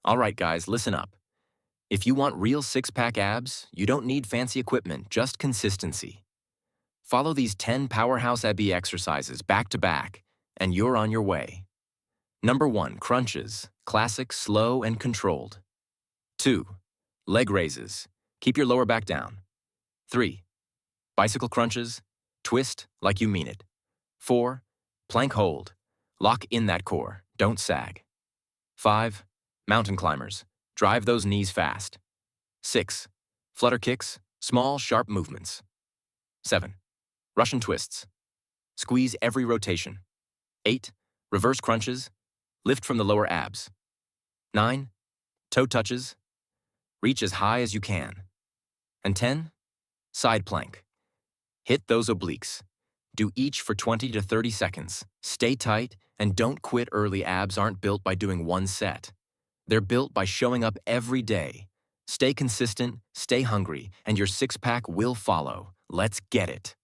All right, guys, listen up. If you want real six-pack abs, you don't need fancy equipment, just consistency. Follow these 10 Powerhouse Abby exercises back to back, and you're on your way. Number 1, crunches. Classic, slow, and controlled. 2, leg raises. Keep your lower back down. 3, bicycle crunches. Twist like you mean it. 4, plank hold. Lock in that core, don't sag. 5, mountain climbers. Drive those knees fast. 6, flutter kicks, small, sharp movements. 7, Russian twists. Squeeze every rotation. 8, reverse crunches. Lift from the lower abs. 9, toe touches. Reach as high as you can. And 10, side plank. Hit those obliques. Do each for 20 to 30 seconds. Stay tight and don't quit early. Abs aren't built by doing one set. They're built by showing up every day. Stay consistent, stay hungry, and your six-pack will follow. Let's get it.